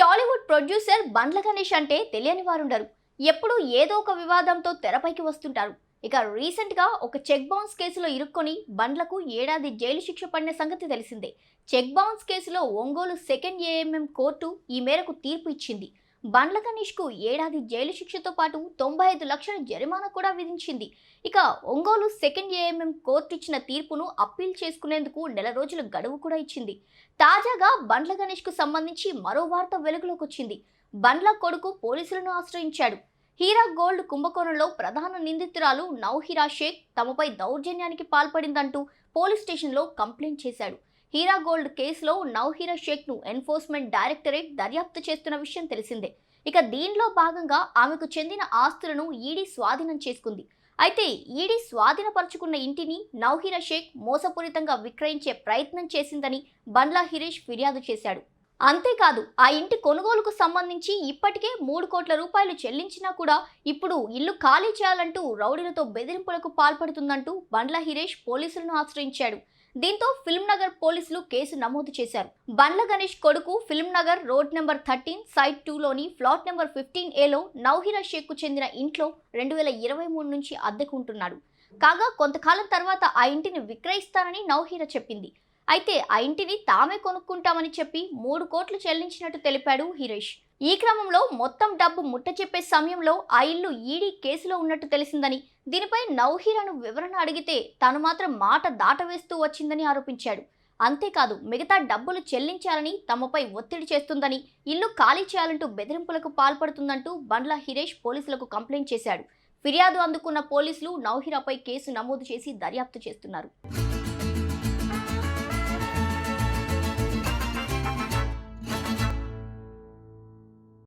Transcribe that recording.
Tollywood producer Bandla Ganesh అంటే తెలియని వారుండరు. ఎప్పుడూ ఏదో ఒక వివాదంతో తెరపైకి వస్తుంటారు. ఇక రీసెంట్ గా ఒక చెక్ బౌన్స్ కేసులో ఇరుక్కొని బండ్లకు ఏడాది జైలు శిక్ష పడిన సంగతి తెలిసిందే. చెక్ బౌన్స్ కేసులో ఒంగోలు సెకండ్ ఏఎంఎం కోర్టు ఈ మేరకు తీర్పు ఇచ్చింది. బండ్ల గణేష్ కు ఏడాది జైలు శిక్షతో పాటు 95 లక్షల జరిమానా కూడా విధించింది. ఇక ఒంగోలు సెకండ్ ఏఎంఎం కోర్టు ఇచ్చిన తీర్పును అప్పీల్ చేసుకునేందుకు నెల రోజుల గడువు కూడా ఇచ్చింది. తాజాగా బండ్ల గణేష్ కు సంబంధించి మరో వార్త వెలుగులోకి వచ్చింది. బండ్ల కొడుకు పోలీసులను ఆశ్రయించాడు. హీరా గోల్డ్ కుంభకోణంలో ప్రధాన నిందితురాలు నౌహిరా షేక్ తమపై దౌర్జన్యానికి పాల్పడిందంటూ పోలీస్ స్టేషన్లో కంప్లైంట్ చేశాడు. హీరా గోల్డ్ కేసులో నౌహిరా షేక్ ను ఎన్ఫోర్స్మెంట్ డైరెక్టరేట్ దర్యాప్తు చేస్తున్న విషయం తెలిసిందే. ఇక దీనిలో భాగంగా ఆమెకు చెందిన ఆస్తులను ఈడీ స్వాధీనం చేసుకుంది. అయితే ఈడీ స్వాధీనపరుచుకున్న ఇంటిని నౌహిరా షేక్ మోసపూరితంగా విక్రయించే ప్రయత్నం చేసిందని బండ్ల హరీష్ ఫిర్యాదు చేశాడు. అంతేకాదు ఆ ఇంటి కొనుగోలుకు సంబంధించి ఇప్పటికే 3 కోట్ల రూపాయలు చెల్లించినా కూడా ఇప్పుడు ఇల్లు ఖాళీ చేయాలంటూ రౌడీలతో బెదిరింపులకు పాల్పడుతుందంటూ బండ్ల హరీష్ పోలీసులను ఆశ్రయించాడు. దీంతో ఫిల్మ్ నగర్ పోలీసులు కేసు నమోదు చేశారు. బండ్ల గణేష్ కొడుకు Film Nagar road number 13 site 2లోని flat number 15A Nowhera Shaikh కు చెందిన ఇంట్లో 2023 నుంచి అద్దెకుంటున్నాడు. కాగా కొంతకాలం తర్వాత ఆ ఇంటిని విక్రయిస్తానని నౌహిరా చెప్పింది. అయితే ఆ ఇంటిని తామే కొనుక్కుంటామని చెప్పి 3 కోట్లు చెల్లించినట్టు తెలిపాడు హరీష్. ఈ క్రమంలో మొత్తం డబ్బు ముట్ట చెప్పే సమయంలో ఆ ఇల్లు ఈడీ కేసులో ఉన్నట్టు తెలిసిందని, దీనిపై నౌహిరాను వివరణ అడిగితే తాను మాత్రం మాట దాటవేస్తూ వచ్చిందని ఆరోపించాడు. అంతేకాదు మిగతా డబ్బులు చెల్లించాలని తమపై ఒత్తిడి చేస్తుందని, ఇల్లు ఖాళీ చేయాలంటూ బెదిరింపులకు పాల్పడుతుందంటూ బండ్ల హరీష్ పోలీసులకు కంప్లైంట్ చేశాడు. ఫిర్యాదు అందుకున్న పోలీసులు నౌహిరాపై కేసు నమోదు చేసి దర్యాప్తు చేస్తున్నారు.